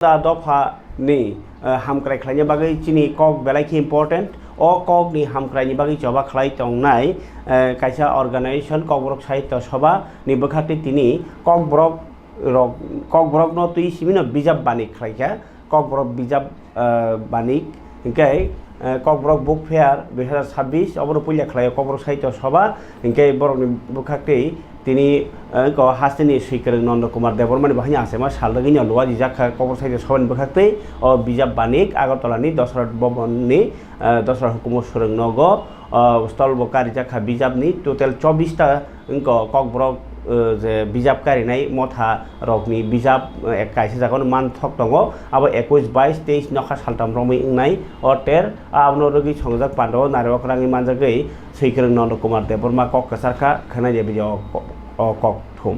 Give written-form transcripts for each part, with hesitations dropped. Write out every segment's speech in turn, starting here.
दा दफानि हामक्राय खालायनि बागै चिनि कक बेलायखि इम्पर्टेन्ट अ ककनि हामक्रायनि बागै जबा खालाय तंनाय कायसा अर्गानाइजेशन ककब्रक साहित्य सभा नि बखाते तिनि ककब्रक न तुइ सिमिनो बिजाब बानिक खालायखा ककब्रक बिजाब बानिक इनके ककब्रक बुक फेयर 2026 अबरो पुलिया खालाय ककब्रक साहित्य सभा इनके बरकनि बखाते তিনি হাস্তিনি সৈকরং নন্দ কুমার দেবরমানি বাহিনী আসামা সালদগিনি লওয়া জিজাখা কবর সাইজে সবাই বখাতে ও বিজাব বানিক আগরতলানি দশরথ ভবননি দশরথ হুকুমত সুরং নগ স্থলবকারি জাখা বিজাবনি টোটাল 24টা ককব্রক যে বিজাব কারিনাই মথা রকনি বিজাব কাইসে জায়গানো মানথক দङ আবার 21 22 23 নখা সালতাম রमै इंनाय অটের আবনো রগি সংজাক পান্ডব নারক রাঙি মানজাগৈ সৈকরং নন্দ কুমার দেববর্মা কক কাসারখা খানাই যে বিজয় cock থুম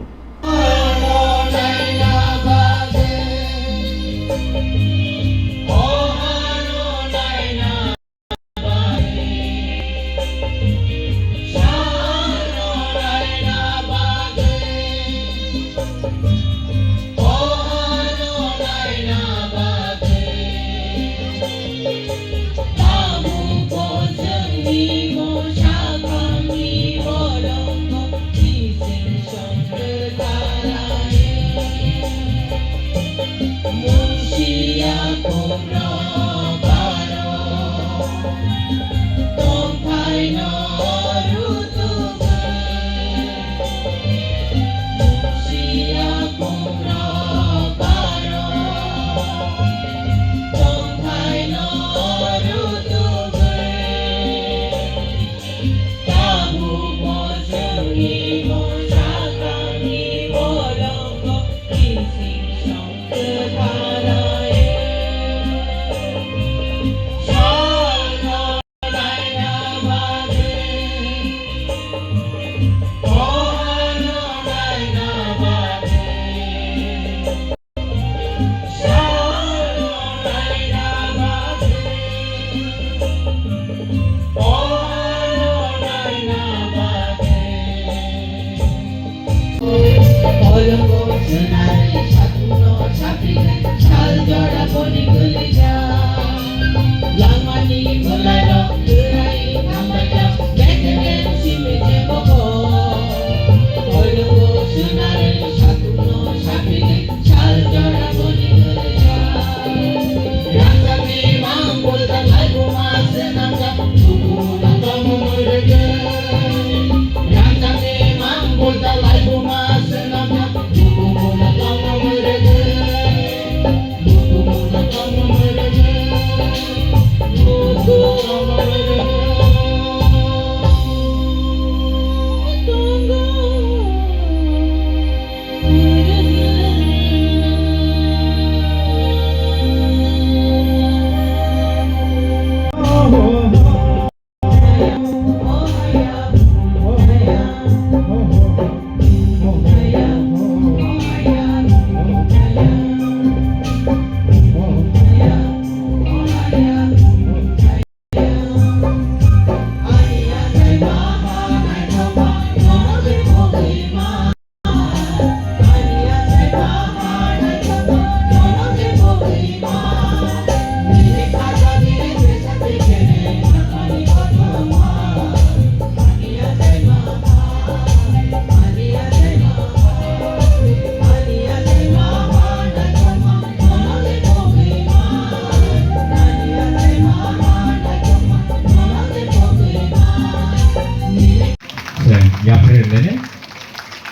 Yaprelene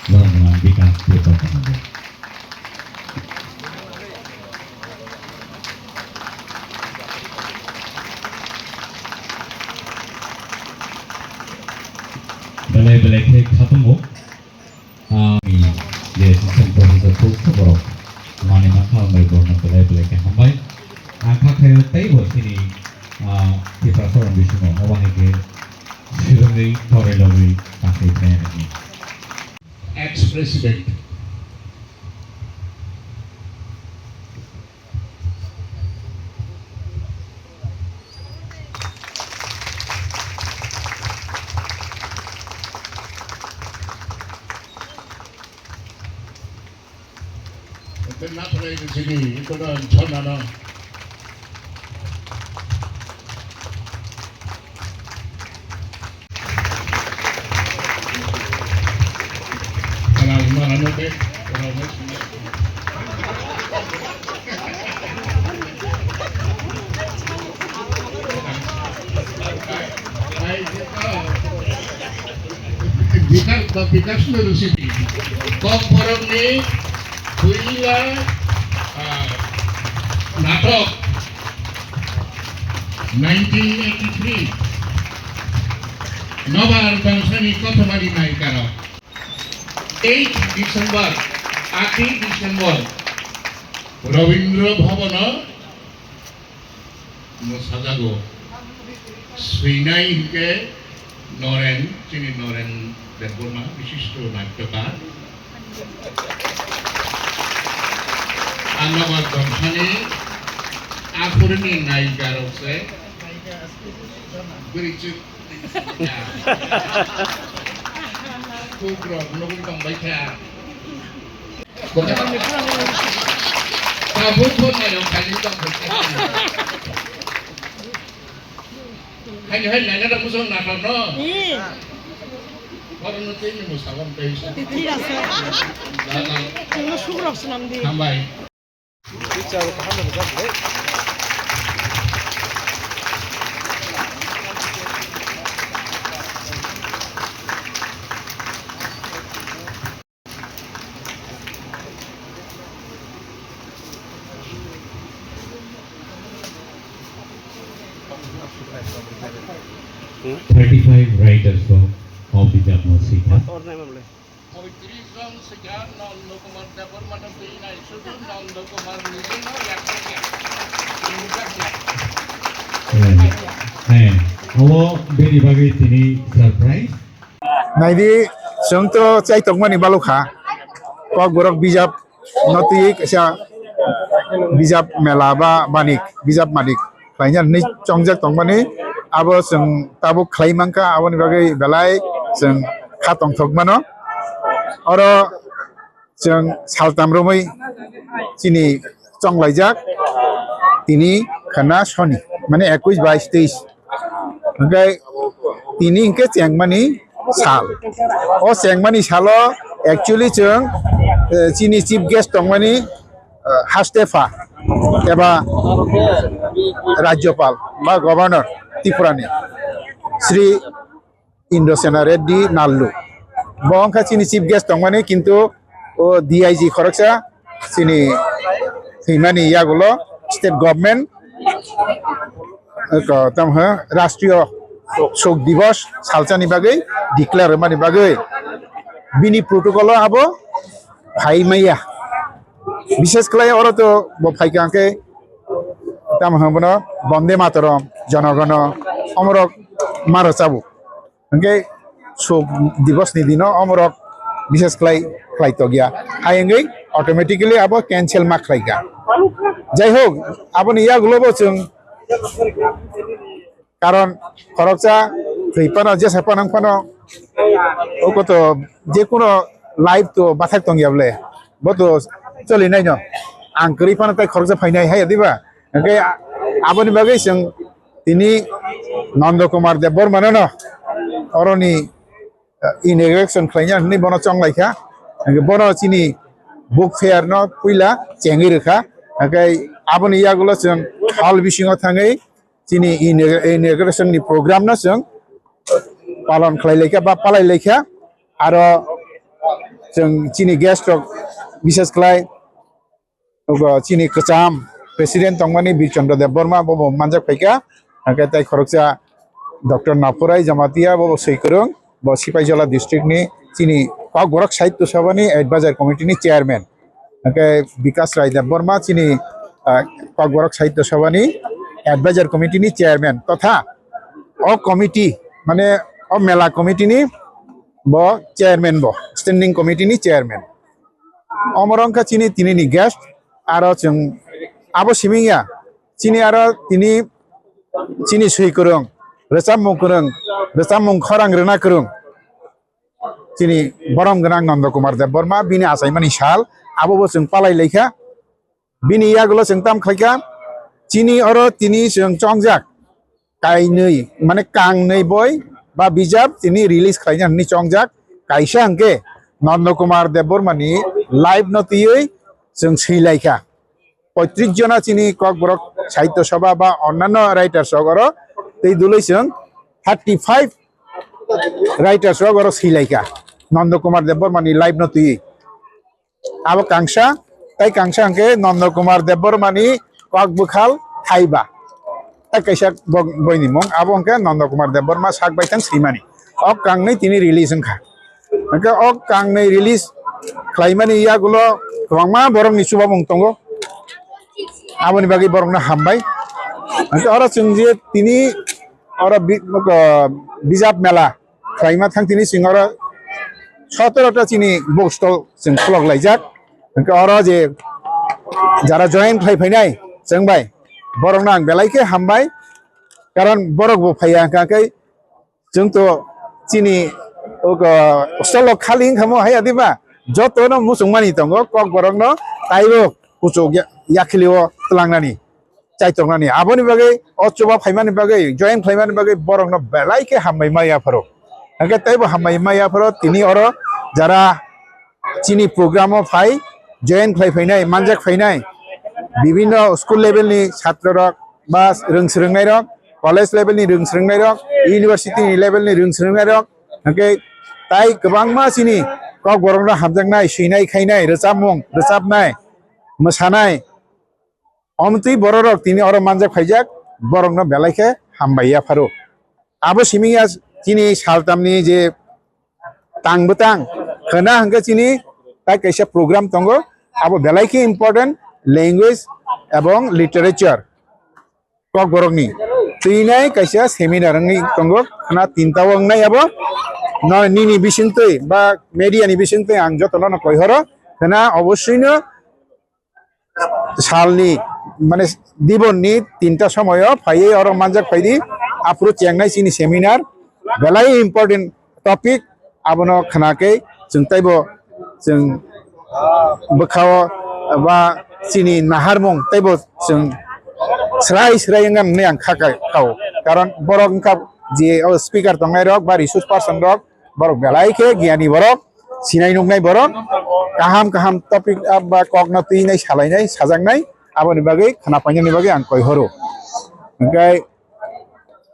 London Vikas Putokanade. Belai-belai ke khatumo ami je sistem profesor Putu borok mane makal mai borna belai-belai ke hambai angka khayo tai bo sini ti prasoran bishmo mawang ke Shirungi Torelori Kakitani. Ex-President Then not sini itu kan chonana. Kalau mana nanti kalau masih Vikas seluruh sini. Kok forum ni Puila natok 1983 Nobar bangsa ni Kotomari Naikara 8 Desember 8 Desember Rabindra Bhavana Sajago Srinai ke Noren Sini Noren Deborma বিশিষ্ট নাট্যকার আন্নাবাদ বংশানী আফুরনি নায়িকার হচ্ছে বরিচুত খুব রকম কম্বাই থাকা কাবু phone নায়ক খালি দম খালি হয় নাইনা মুসল নাটক ন Orang nanti ini musawam teis. Tidak sih. Kalau syukur senam di. Tambah. Bicara kamu bisa boleh. Hmm? 35 riders of the Jamnosita. Pawitrisang sekian Nando Kumar Dapur Manapin ay sudo Nando Kumar Nilino yaknya. Beri bagi ini surprise. Naidi sengto cai tongmani balukha kok borok bijab notik sia bijab melaba banik bijab manik lainnya ni congjak tongmani abo seng tabuk klaimangka aboni bagai belai seng khatong thokmano oro seng saltam romai sini chonglaijak tini khana shoni mane 21 22 23 ओमफ्राय तिनि इनके चेंगमानि साल ओ चेंगमानि सालो actually जों चिनि chief guest दंमानि हास्टेफा एबा राज्यपाल बा governor त्रिपुरानि श्री इंद्रसेना रेड्डी नाल्लु बंखा चिनि चीफ गेस्ट दंमानि किन्तु ओ डीआईजी खरकसा चिनि हिमानि यागुलो स्टेट गवर्नमेंट राष्ट्रीय शोक दिवस सालचानि बागै डिक्लेयर मानि बागै बिनि प्रोटोकल आबो फाइमाया विशेष कलाई और तो फाइकांके ताम हमनो वंदे मातरम जनगण अमरक मारचाबु अंके शोक दिवस नि दिनो अमरक विशेष कलाई फ्लाइट गया हायंगै ऑटोमेटिकली आबो कैंसिल मा खलाइगा যাই হোক আপনি ইয়া গুলো বলছেন কারণ খরচা ফেপানো যে সাপানাং ফানো ও কত যে কোনো লাইভ তো বাথাক তং ইয়াবলে বতো চলি নাই ন আংকরি ফানো তাই খরচা ফাইনাই হাই দিবা ওকে আপনি বাগৈ जों তিনি নন্দকুমার দেববর্মা ন অরনি ইনগ্রেশন খাইনা नि বন চংলাইখা বন চিনি बुक फेयर न पुइला चेंगि रेखा ओके आबनि यागुलो जों हल बिसिङाव थाङै चिनि इनग्रेशन नि प्रोग्राम न जों पालन खालायलायखा बा पालायलायखा आरो जों चिनि गेस्ट विशेष खालाय चिनि कचाम प्रेसिडेंट तंगमानि बिरचंद्र देबबर्मा बबो मानजाक फाइका ओके ताइ खरकसा डॉक्टर नापुराय जमातिया बबो सैकरं ब सिपाइजला डिस्ट्रिक्ट नि चिनि पागरक साहित्य सभानि एडभाइजर कमिटिनि चेयरमैन ओके विकास राय देबबर्मा चिनि पागरक साहित्य सभानि एडभाइजर कमिटिनि चेयरमैन तथा अ कमिटी माने अ मेला कमिटिनि ब चेयरमैन ब स्टैंडिंग कमिटिनि चेयरमैन अमरंका चिनि तिनिनि गेस्ट आरो जों आबो सिमिया चिनि आरो तिनि चिनि सुइकरं रेसाम खरां रेना करं चिनि बरम गनां नंदकुमार देबबर्मा बिनि आसाइमानि साल आबो जों पालायलायखा bini yagulo sing tam khaika chini oro tini sing chongjak kai nei mane kang nei boy ba bijab tini release khaina ni chongjak kaisa angke Nanda Kumar Debormani live notiyoi sing silaika 35 জনা চিনি ককবরক সাহিত্য সভা বা অন্যান্য writer সগর তেই দুলই song 35 writer সগর সিলাইকা Nandakumar দেববর্মানি live নতি আবো কাংসা তাই কাংসা আঙ্কে নন্দকুমার দেববর্মানি ককবুখাল থাইবা তাই কাইসা বইনি মং আবো আঙ্কে নন্দকুমার দেববর্মা সাক বাইতান শ্রীমানি অক কাংनै তিনি রিলিজ খা আঙ্কে অক কাংनै রিলিজ খাইমানি ইয়াগুলো গোबांमा বরং নিসুবা Mong তঙ্গো Aboni bagi borong na hambai. Nanti orang sengje tini orang bijab mela. Kaima thang tini sing orang 17টা চিনি বুক স্টল जों फ्लग लाइजाक nanti orang je jara join फाइनाय जों बाय borong na बेलायके hambai karon borok bo फाया काकै जों तो চিনি स्टल खाली खामो हाया दिबा जतनो मुसुंमानि दङ कक borong no ताइबो कुचो याखिलिओ तलांगनानि चाइतंगनानि आबोनि बागै अचबा फाइमानि बागै जयन फाइमानि बागै बरंनो बेलायके हामबाय मायाफोरो आगे ताइबो हामबाय मायाफोरो तिनि अरो जारा चिनि प्रग्रामो फाइ जयन फाइनाय मानजाक फाइनाय विभिन्न स्कुल लेभेलनि छात्ररक बा रोंसरोंनाय रक कलेज लेभेलनि रोंसरोंनाय रक इउनिभार्सिटि लेभेलनि रोंसरोंनाय रक आगे ताइ गोबांमा चिनि कक बरंनो हामजांनाय सैनाय खायनाय रोजाबनाय मोसानाय अमति बररक तिनि अरो मानजाक फाइजाक बरंनो बेलायके हामबाया फारो आबो सिमिया चिनि सालतामनि जे तांबतां खना हंगे चिनि ताइ कैसे प्रोग्राम तंगो आबो बेलायके इम्पोर्टेंट लैंग्वेज एवं लिटरेचर कक बरकनि तिनाय कैसे सेमिनार तंगो खना तिनता वंगनाय आबो निनि बिसिंतै बा मीडियानि बिसिंतै आं जतनो कयहरो खना अवश्यनो सालनि माने दिबननि 3टा समय फायै अरो मानजाक फायदि आप्रो चेंगनाय सिनि सेमिनार बेलाय इम्पोर्टेंट टपिक आबनो खनाकै जों ताइबो जों बखाव बा सिनि नाहारमं ताइबो जों स्राय नै आं खाखाय खाव कारण बरक का जे स्पीकार दंनाय रक बा रिसोर्स पर्सन रक बरक बेलायके गियानि बरक सिनाय नुनाय बरक काहाम टपिक बा कगनति नै सालायनाय साजांनाय आबोनि बागै खोनाफायनायनि बागै आं कयहरो ओंखाय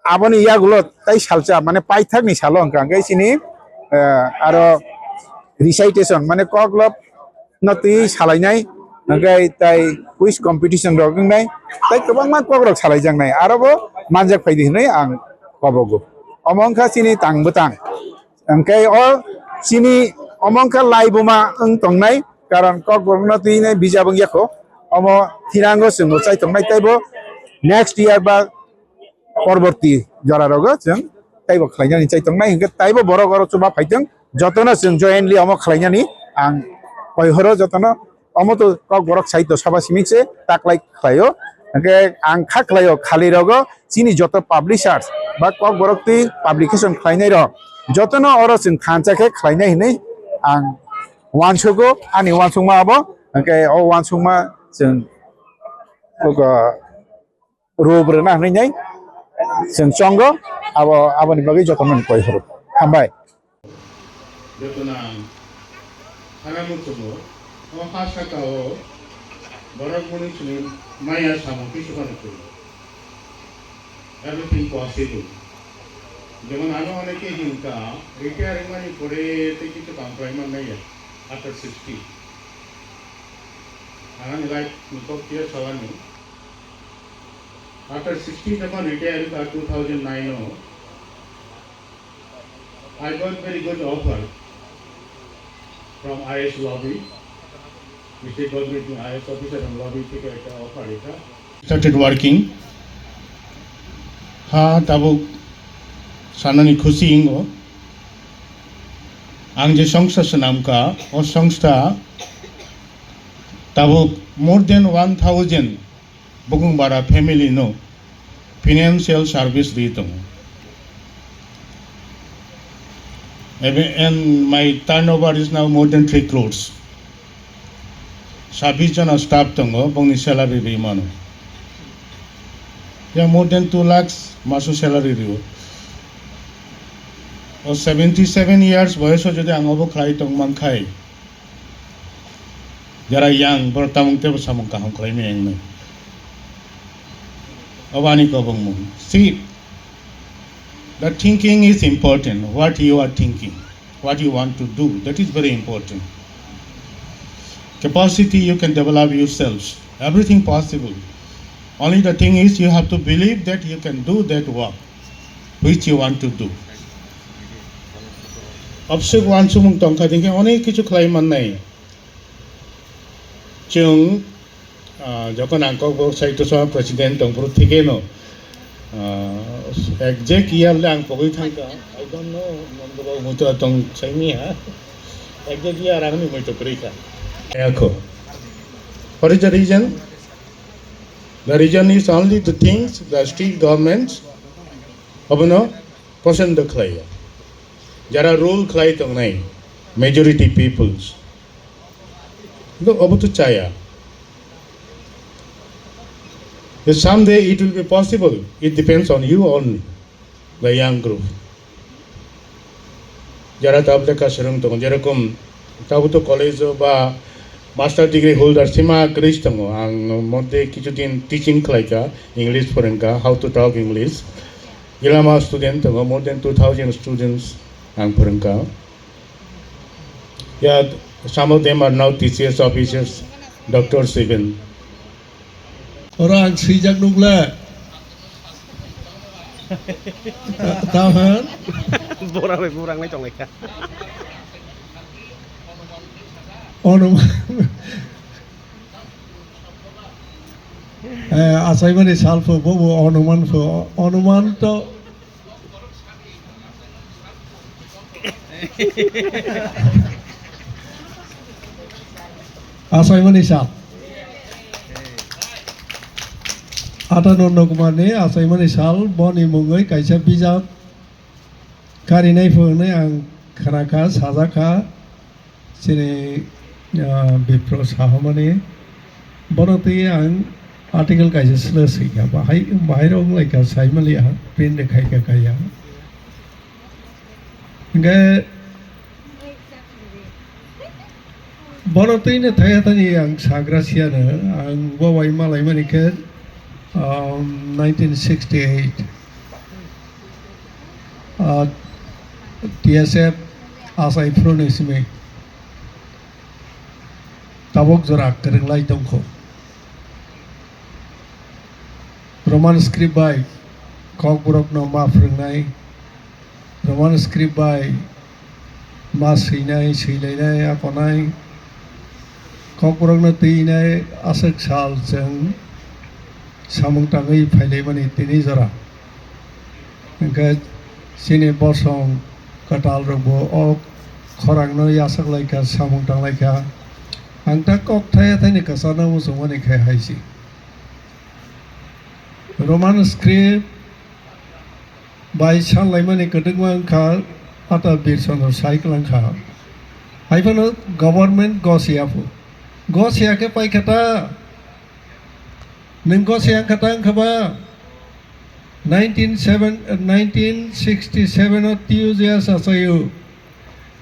आबोनि यागुलो ताइ सालचा माने पाइथाकनि सालो ओंखाय सिनि आरो रिसाइटेशन माने कगलब नति सालायनाय ओंखाय ताइ कुइज कम्पिटिशन रगनाय ताइ गोबांमा कगरक सालायजांनाय आरोबो मानजाक फायदि होनाय आं कबगो अमंखा सिनि तांबतां ओंखाय अ सिनि अमंखा लाइबमा तंनाय कारण कक बरनति नै बिजाबं याखो अमो थिरांगो जों चाइतंनाय ताइबो नेक्स्ट इयार बा परवर्ती जरारगो जों ताइबो खलायनानि चाइतंनाय हिंगे ताइबो बरक अरो चुबा फाइदों जतनो जों जयेनलि अमो खलायनानि आं कयहरो जतनो अमो तो कक बरक साहित्य सभा सिमिकसे ताकलाय खलायो हिंगे आं खाखलायो खालि रगो चिनि जत पाब्लिशार्स बा कक बरकति पाब्लिकेशन खलायनाय र जतनो अरो जों खानचाखे खलायनाय हिनै आं वानसुगो आनि वानसुमा आबो हिंगे अ वानसुमा जों रुब्रोना होनाय जों चंगो आबोनि बागै जतन कयहरो हामबाय जतना हानामुचुमो ओ हासाकाओ बरकमुनि सुनि माया सामो किसुकानो एवरीथिंग पॉसिबल যেমন আরো অনেকে হিংকা রিটায়ারিং মানে পরে কিছু কম্প্রমাইজ নাই आफ्टर 60 आना लाइक निकोप किया सवानी आफ्टर 60 जब रिटायर का 2009 I got very good offer from IS lobby Mr. Government IS officer from lobby থেকে একটা অফার এটা started working हाँ तब साननी खुशी इंगो आं जे संस्था नामका और संस्था तब मोर देन 1000 बुकुंबारा फैमिली नो फाइनेंशियल सर्विस दी दं and my turnover is now more than 3 crores 26 John staff tongo bongni salary ri mano ya more than 2 lakhs maso salary ri o 77 years boyoso jodi ang obo khlai tong man khai jara yang bertamung te samung kahang khlai me eng me obani ko bong mong see the thinking is important what you are thinking what you want to do that is very important capacity you can develop yourselves everything possible only the thing is you have to believe that you can do that work which you want to do obsek wan sumung tong kha dingke onek kichu khlai man nai chung যখন angkok saito sama president tong puru thike no exact year le ang pogoi thangka I don't know nombro muto tong saimi ha exact year ang ni moito krika ekho what is the reason the reason is only the things the state governments abono পছন্দ khlai jara rule khlai tong nai majority peoples no obotu chaya if someday it will be possible it depends on you only the young group jara table ka serong tong jerokom tabuto college ba master degree holder sima krish tong ang modde kichu din teaching khlaika english porengka how to talk english ilama student tong more than 2000 students ang porengka yeah some of them are now teachers officers doctors even orang sijak nungla tahan burang lai chong lai ka অনুমান আসাই মানে sulph ববু অনুমান তো আসাই মানে সাল আটানন্দ কুমারनि आसाई माने साल बनि मुङै कायसा बिजाब खारिनाय फोरोंनाय आं खोनाखा साजाखा जेरै बिप्र साहामानि बनतै आं आर्टिकल कायसा स्लोसैखा बाहाय रं लायका साइमालिया प्रिन्ट देखायखा काया इंगे बनतैनो थायातानि आं साग्रासियानो आं बवाय मालाय मानिखे 1968 TSF आसाई प्रोनिसिमे tabok jora kerenglai tongko roman script by kok burok no ma phrengnai roman script by ma seinai seilainai akonai kok burok no teinai asak sal jeng samung tangai phailai mani tini jora engka sini bosong katal robo ok khorang no yasak laika samung tang laika angta kok thaya thani kasana musungani khai haisi roman script by san laimani kadungwang kha ata bir chandra cycle kha haifano government gosia ke pai khata nung gosia khata khaba 1967 or TUS asayo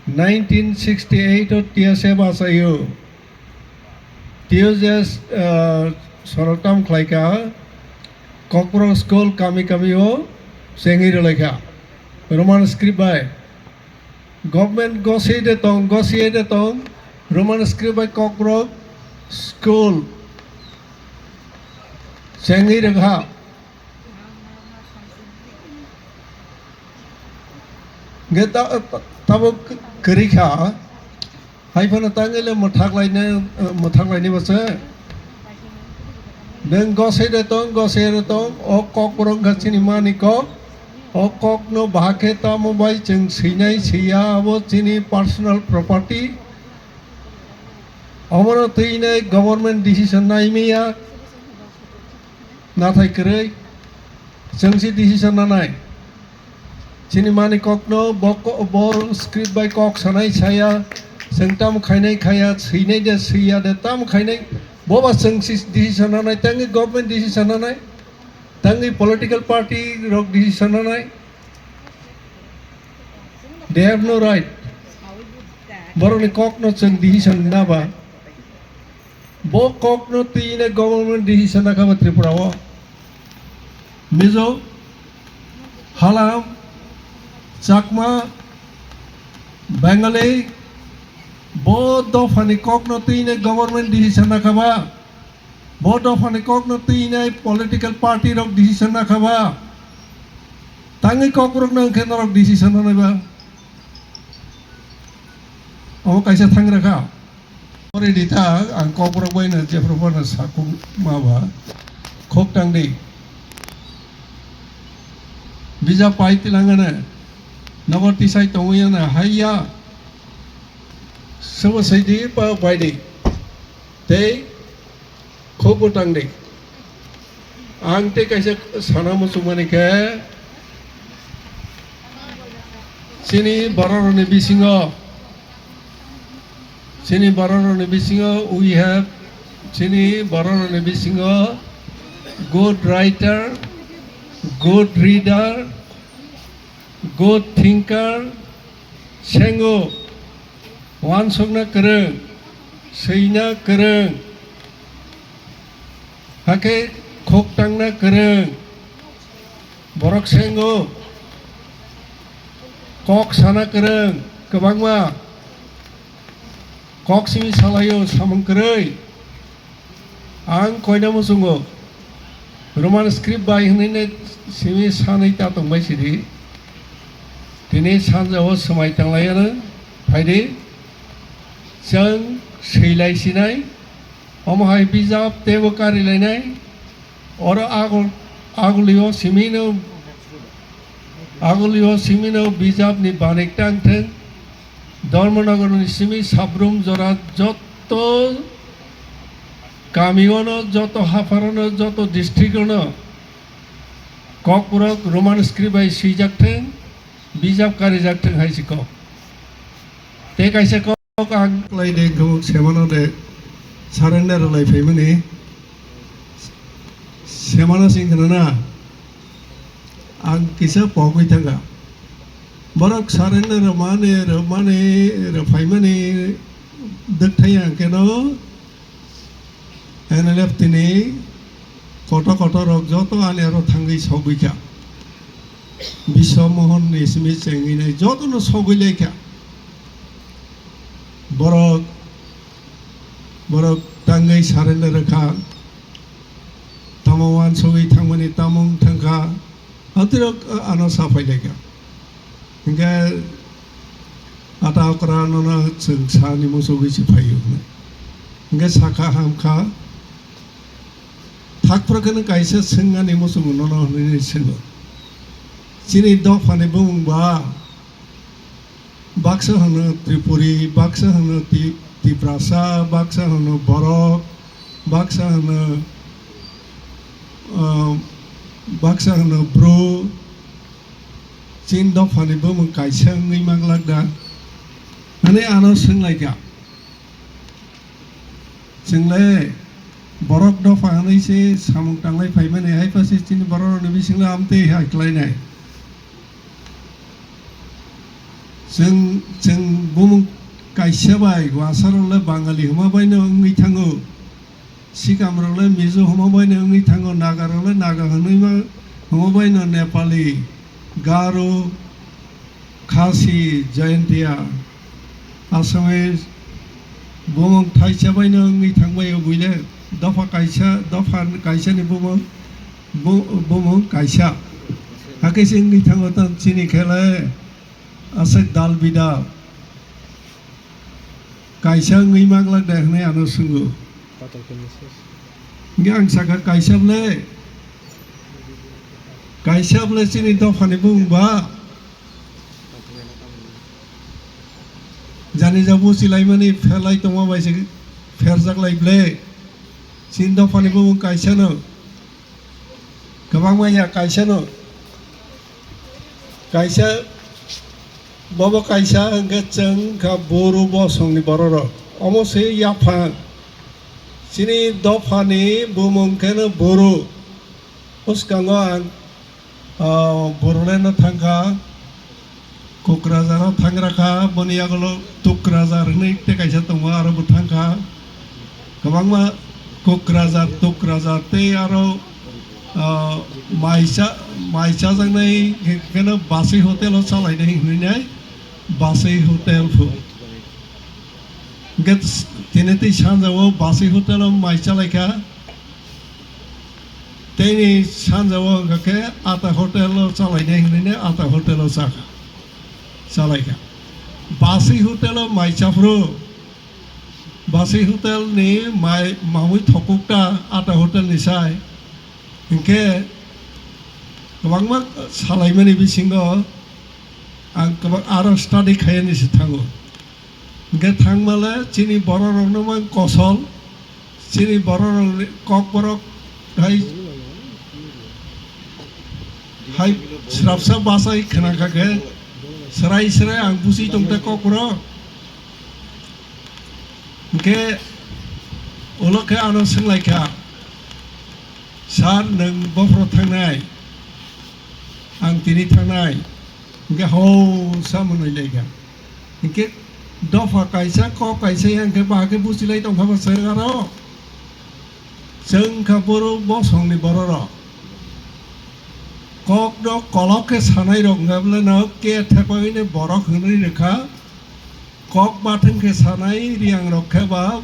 1968 or TSF asayo TUS sorotam klaika kokro school kami o sengir laika roman script by government gosie de tong roman script by kokro school sengir kha geta tabo kerikha haifana tangele mothak laine basa neng gosei de tong o kok borong khachini mani kok o kok no bahake ta mobile jeng sinai siya abo chini personal property amara teinai government decision naimiya nathai kerei jengsi decision nanai chini mani kok no bo script by kok sanai saya जों ताम खायनाय खाया सैनाय दे सैया दे ताम खायनाय बबा जों decision हानाय तांनि government decision हानाय तांनि पलिटिकल पार्टी रक डिसिसन हानाय दे हैव नो राइट बरनि ककनो जों डिसिसन नाबा बो ककनो तीने गभर्नमेंट डिसिसन नाखाबा त्रिपुराव मिजो हालाम चाकमा बेंगली बहुत दफानि ककनो तीने गवर्नमेंट डिसिसन नाखाबा बहुत दफानि ककनो तीने पॉलिटिकल पार्टी रक डिसिसन नाखाबा तांगे ककरक नंखे नरक डिसिसन नाबा ओ कैसे थांग रखा और दिता आं ककरक बायनो जेफ्रबनो साकु माबा खोक तांदि बिजा पाइतिलांगानो नगर तिसाय तंगैयानो हायया सोरबा सैदि बा बायदि ते खोब तांदि आं ते कैसे साना मुसुमानिके सिनि बाररनि बिसिङाव Sini Bararoni Bisingo, we have Sini Bararoni Bisingo, good writer, good reader, good thinker, Sengo, Wan Sogna Kereng, Seina Kereng, Hake Kok Tangna Kereng, Borok Sengo, Kok Sana Kereng, Kebangma. Kok simi salayo samangkerai ang koina musungo roman script bai hne simi sanai ta tongbai sidi dini sanjawo samai tanglayana phaide जों सैलायसिनाय अमहाय बिजाब तेबो कारिलायनाय और आगुलियो सिमिनो बिजाबनि बानायतांथों धर्मनगरनि सिमी साब्रुम जरा जत गामियावनो जत हाफारावनो जत डिस्ट्रिक्टआवनो Kokborok Roman स्क्रिप्टआव सैजाथों बिजाब कारिजाथों हायसिखौ ते कायसे कक आंलायदे गौ सेमानादे सारेन्डार लायफैमोनि सेमाना सिंखना आं किसा पगै थांगा बरक सारेन्डार माने रफाइमोनि दक्थाय आंकेनो एनएलएफ तिनि कट रक जत आलियारो थांगै सगैखा विश्वमोहन निसमि चेंगिनाय जतनो सगैलायखा बरक तांगै सारेन्डार खा तामवान सगै थांमोनि तामुं थांखा अतिरक आनो साफायलायखा इनका आता अकरा नना जों सानि मोसौगै सिफायो इनका साखा हामखा थाकफोरखौनो गायसे सोंनानै मोसौ नना होननानै सोङो दिनै दफानि बुंबा बाक्सा होनो त्रिपुरी बाक्सा होनो तिप्रासा बाक्सा होनो बरक बाक्सा होनो ब्रु चीन दफानि बुं गायसङै मांलागदा माने आनो सोंलायगा जोंलाय बरक दफा होनैसे सामुं थांलाय फायमाने हायफासे चीन बरकनि बिसिंला आमते हायख्लायनाय जों बुं गायसाबाय वासारावलाय बाङालि हमाबायनो ओङै थाङो सिगामरावलाय मिजो हमाबायनो ओङै थाङो नागारावलाय नागा हमाबायनो नेपाली गारो खासी जयन्तिया आसामिस बुं थाइसाबायनो ओङै थांबायो बुइले दफा गायसानि बुं गायसा हाकेसे ओङै थाङो तान चिनि खेलाय आसेक दाल बिदा गायसा ओङै माग्लागदा होननाय आनो सोङो आं साखा गायसाब्ले चिनि दफानि बुंबा जानि जाबु सिलायमानि फेलाय दङ बायसे फेरजागलायब्ले चिनि दफानि बुं गायसानो गोबां माया गायसा Baba kaisa hingga ceng ka boru bosong ni bororok. Omo se yapang. Sini dofani bumungkena boru. Uskango ang borolena tangka. Kukrazara tangraka boniagolo tukrazar ni te kaisa tongwa aro butangka. Kabangma kukrazar tukrazar te aro maisa jangnai kena basi hotel salai dai hinai basi hotel fu get tineti sanjawo basi hotel maisa laika teni sanjawo ngake ata hotel salai dai hinai ata hotel saka salaika basi hotel maisa fru basi hotel ni mai maui thokukta ata hotel ni sai Hingke kabangma salaimani bisingo ang kabang aro study khayan isi thango hingke thangmala chini bororok namang kosol chini bororok kok borok hai srapsa basai khana khake serai ang busi tongta kok borok hingke ulok ke ano senglaika Sar neng bofro tangnai, ang tini tangnai, hingga ho sama nuilega. Hingga dofa kaisa ko kaisa yang ke bahagi busilai tong kapa sergaro, seng kapuru bosong ni bororo. Kok do kolok ke sanai rong ngabla na ke tepa ini borok huni rekha, kok bateng ke sanai riang rokhe ba,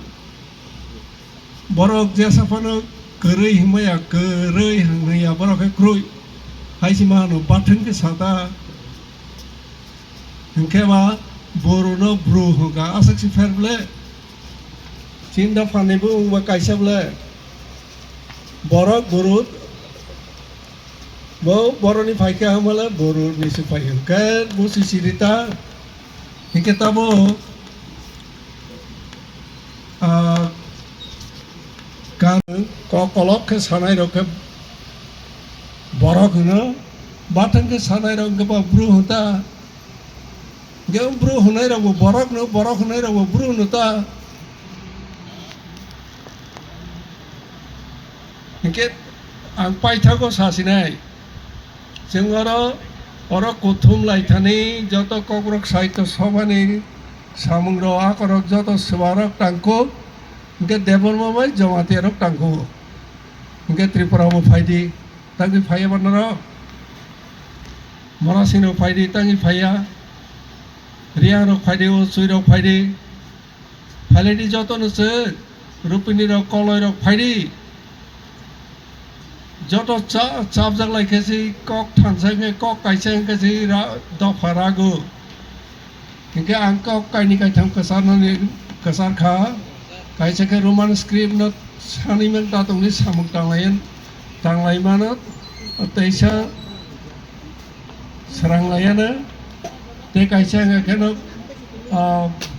borok jasa pano Kerai himaya kerai hangaya barok kroi hai simano bateng ke sata hingke ba boruno bru hoga asak si ferble cinda fane bu ba kaisa ble borok burut bo boroni faike hamala boru ni se pai hingke bu sisirita hingke tabo kan kolok ke sanai roke borok no batang ke sanai roke ba bru hunta ge bru hunai ro borok hunai ro bru nuta hingke ang paithago sasinai jengoro oro kuthum laithani joto kokrok saito sobani samungro akorok joto swarok tangko Hingga Devon mamai jamati arok tangku, hingga Tripura mo faidi, tangi faya bandara, Morasino faidi tangi faya, Ria rok faidi o sui rok faidi, Faledi joto nuse, Rupini rok koloi rok faidi, joto cap jak lai kesi kok tansenge kok kaiseng kesi dofa ragu, hingga angkok kaini kaitham kesar kha. Kaisa ke Roman script not sanimen tatong ni samuk tanglai mana teisa serang layana te kaisa ke kena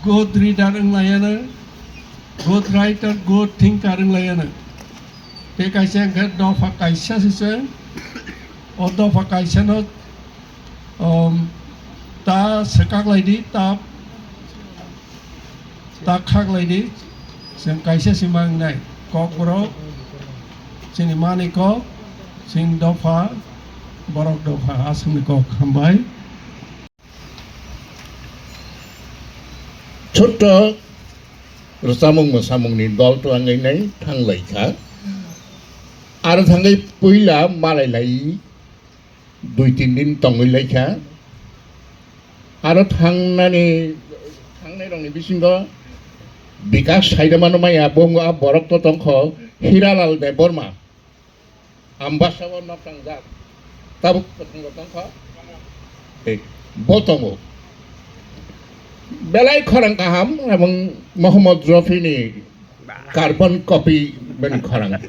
good reader ang layana good writer good thinker ang layana te kaisa ke dofa kaisa sisa o dofa kaisa not ta sekak lady ta khak lady Sing kaisa simang nai kok borok sing mani kok sing dofa borok dofa asam ni kok hambai Chota samung ni dol to angai nai thang lai kha ar thangai puila malai lai 2-3 din tongoi lai kha ar thangnai rong ni bisingo Bikas Haidamano Maya Bongo Borok Tongko Hiralal de Borma Ambassador Notang Zak Tabuk Tongko Botomo Belai Korang Kaham among Muhammad Rafini Carbon copy Ben Korang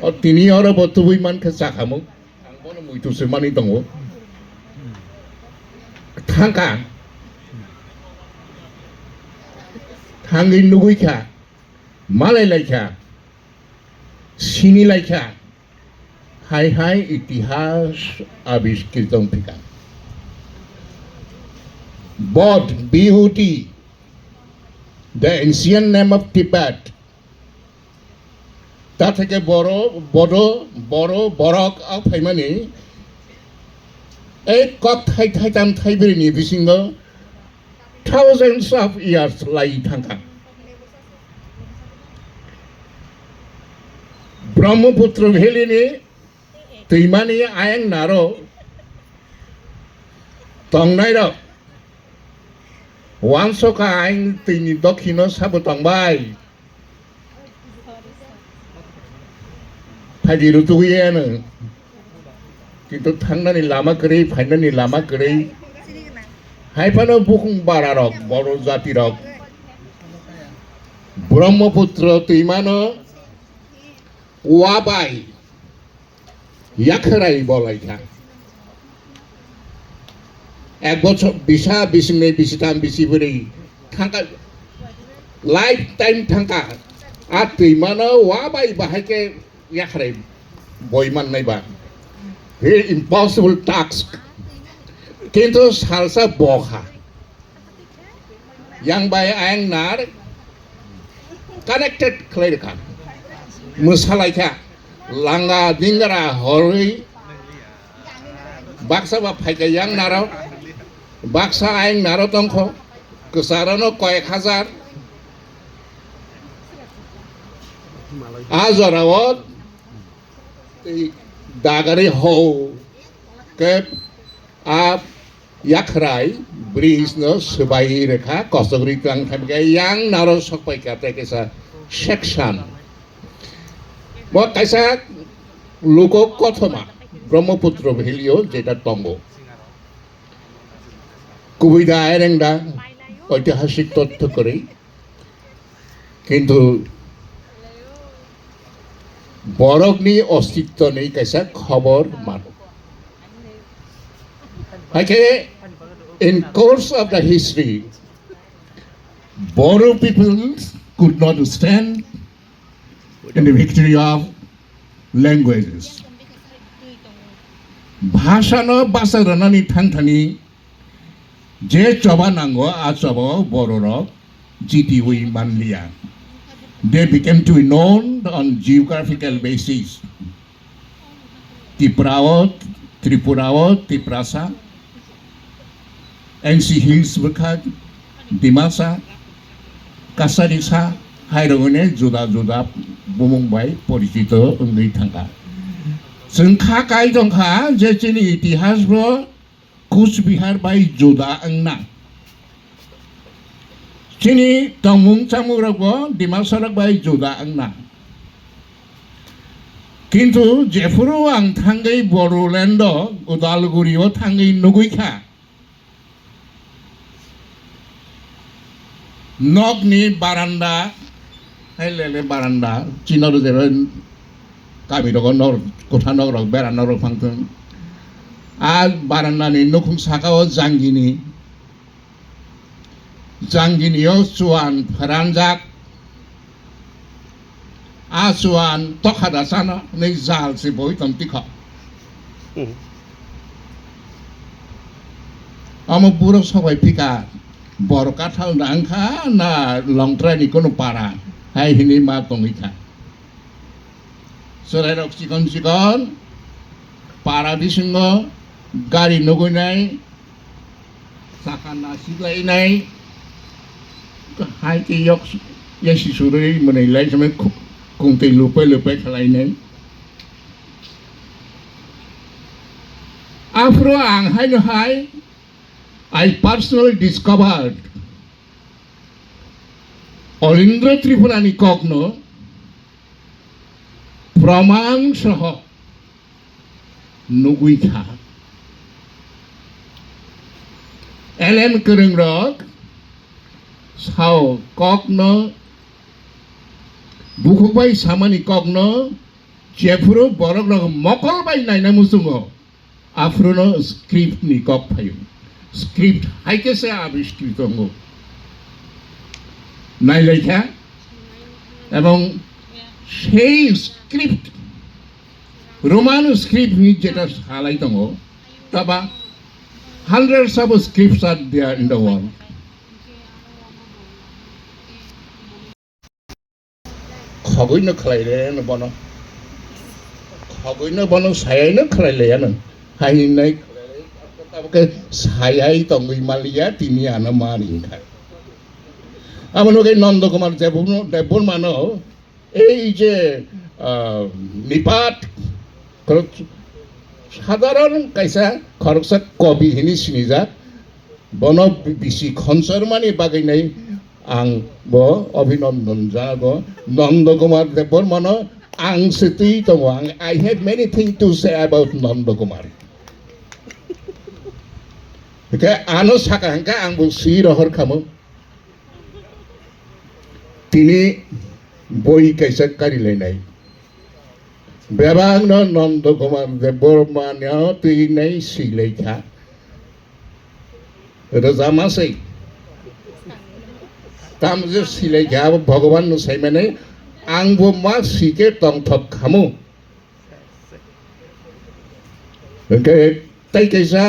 O Tini Ora Botu Wiman Kasakamu Angbono Muitu Semani Tongo Tangka Hangin Nuguika, Malay Laika, Sini Laika, Hai Itihas Abis Kirtong Pika. Bod, B-O-D, the ancient name of Tibet. তা থেকে বড় বড় বড় বরক ফাইমানি এই cock থাইতাম থাইবেরিনি বিসিঙ্গ thousands of years লাই থাকা Brahmaputra ভেলিনি তৈমানি আয়েং narrow তংনাই rock ওয়ানসকা আইন তৈনি দক্ষিণ সাবো তংবাই ফাইদি রুতু হইয়ানো কিন্তু থাংনানি লামা করে ফাইনানি লামা করে হাইফানো বুকুং বারা রক বড় জাতি রক ব্রহ্মপুত্র তৈমানো ওয়াবাই ইয়াখরাই বলাইখা এক বছর বিশা বিশিনে বিশিতাম বিশি বরে থাকা লাইফ টাইম থাকা আর তৈমানো ওয়াবাই বাহাইকে ইয়াখরাই বইমান নাইবা হে ইম্পসিবল টাস্ক কিন্তু salsa বখা yang bai ayang nar connected khlairka musalaika langa dingara hori baksa ba phaika yang naro baksa ayang naro tongkho kesarano koyek hazar azarawat dagari ho ke ap yakrai bris no sebai rekha kosogri tang thamke yang naro sokpai kate kesa section bo kaisa luko kothoma brahmaputro bhelio jeta tongo kubida erengda ঐতিহাসিক তথ্য করে কিন্তু বরগ্নি অস্তিত্ব নেই কাইসা খবর মানো Okay, in course of the history, Bodo people could not stand in the victory of languages. Bhashano basaranani thangthani je choba nango a choba bororok jiti hui manlia. They became to be known on geographical basis. Tipraot, Tripuraot, Tiprasa, NC Hills Bekad, Dimasa, Kasarisa, Hairone, Juda Juda, Bumungbai, Poricito, Ungitanga. Sengka Kai Dongha, Jechini Itihasbro, Kusbihar by Juda Angna. Chini Tamung Chamurabo, Dimasarak by Juda Angna. কিন্তু জেফুরো আং থাঙ্গাই বড়োল্যান্ড উদালগুড়িও থাঙ্গাই নগুইখা নগনি বারান্দা হাইলেলে বারান্দা চিনর যেবে কামিরগ নর কোঠা নগরক বেড়ানর ফাংতন আর বারান্দানি নখুং সাকাও জাঙ্গিনিও চুয়ান ফেরানজাক asuan tokhada sana nei zal se boi tam tikha amo puro sabai pika bor kathal nangkha na longtrai ni kono para hai hini ma tongikha sorai rok sikon para bisingo gari nogonai sakana siglai nai hai ki yok yesi surei menai lai samai cùng tình lupa khalai nei afro ang hai no hai I personally discovered Olindra Tripurani Kokno Praman Saha Nuguikha LM Kuringrok Sao Kokno Bukubai Samani Kokno Jefuro Borogno Mokol by Nina Musungo Afrono script ni kok payu script haike se আবিষ্কৃত হো নাই লেখা এবং সেই script Roman script যেটা সালাই দङ তবা Hundreds of scripts are there in the world. Khogino khlaile bono. Khogino bono sayai khlaile yan. Hai nai ke sayai tongui malia tini ana maring khai. Amano ke Nanda Kumar Devur mano ei je নিপাত সাধারণ কাইসা খরকসা কবি হিনি সিনিজা বন BC খনসরমানি বাগাইনাই আং ব অভিনন্দন জানাবো নন্দকুমার দেবর মন আং সেটি দङ I have many thing to say about Nandakumar একে আনো সাকা হাঙ্কা আংবো সি রহর খামো তিনি বই কাইসা কারিলাইনাই বেবাংন নন্দকুমার দেবর মানে তিনাই সিলেখা রোজামাসै তাম যে সিলেখা ভগবান নুসাই মানে आंबो मा सिके तंथक खामु ओंके ताई कैसा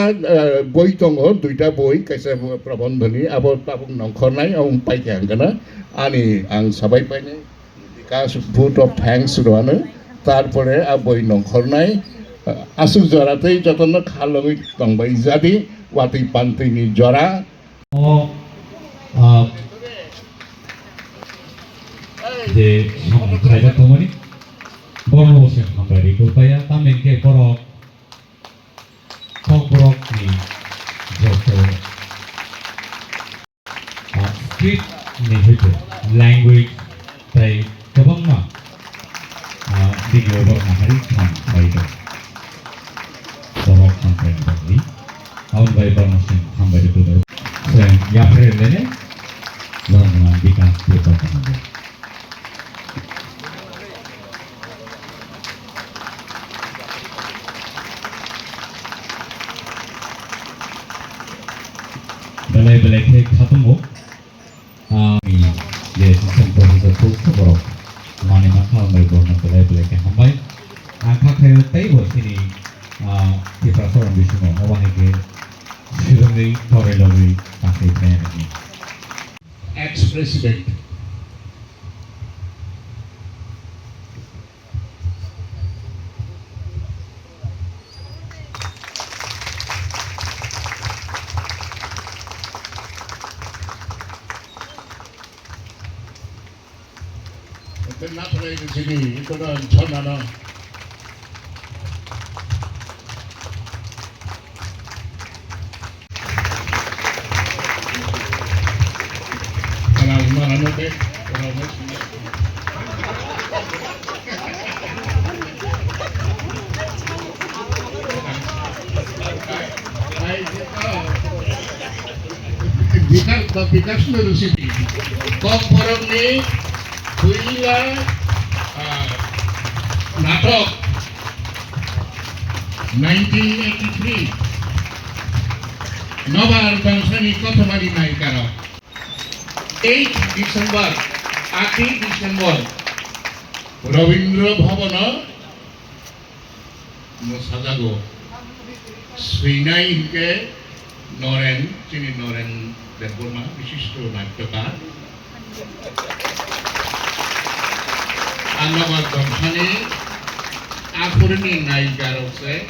बई दङ दुईटा बई कैसा प्रबन्धनि अब ताबुक नंखरनाय आं पाइके हांगना आनि आं साबाय पाइने बिकास भोट अफ थैंक्स रनो तारपरे आ बई नंखरनाय आसु जरातै जतन खालगै दंबाय जादि वातै पान्तिनि जरा যে খাইটা তোমারই বড় বসে হামবাড়ি কোপায়া তামেনকে বড় খবরক নি যত স্ক্রিপ্ট নি হইতো ল্যাঙ্গুয়েজ তাই গোबां मा ভিডিও বানাহারি খাম বাইতো বড় কন্টেন্ট বানি আউন বাই বানাসিং হামবাড়ি কোপায়া সেন ইয়াফরে লেনে লরনা বিকাশ কোপায়া Belai ke khatu mo ami ye system professor post borok mane ma khal mai borna belai ke hambai akha khayo tai bo sini ti professor bismo awang ke shirami thore logi takai plan ni ex-president na pare di sini itu kan chonana kalau mana deh kalau masih bikas dari sini kok orang ni Kuila natok 1983 Nobar Bangsani Kothomari Naikara 8 December 8 December Rabindra Bhavana Sajago Srinai Hike Noren Chini Noren Deborma Vishisto Naitaka Annabar Bangsani Akhurni Naikara se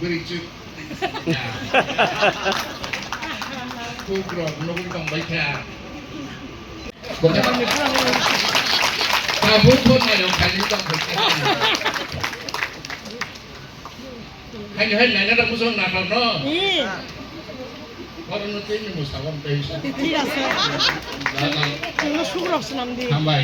Berichut Kugrok Nukul Kambai Kaya Kabut pun ada kali Kambai Kaya Hanya ada musuh nakal no Orang nanti ini musawam teisa ঠিক আছে কোনো সুখ রাখছ নাম দি Kambai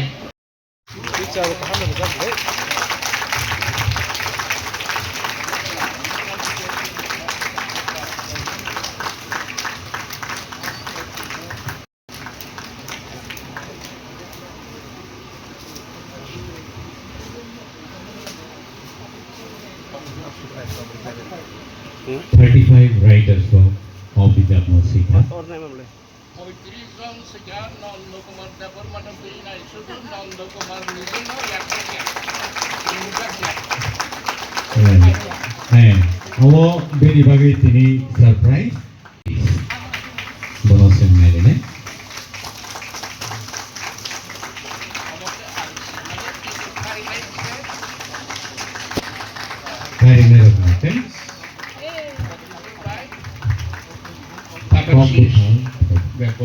$35 writers of the Jatmo Sikha. জন সেখান নন্দকুমার দেবর মানে তুই নাই শুধু নন্দকুমার নিজে নয় হ্যাঁ Awo beni bagai tini surprise. Bonus yang main ini. Kari merah macam. Beberapa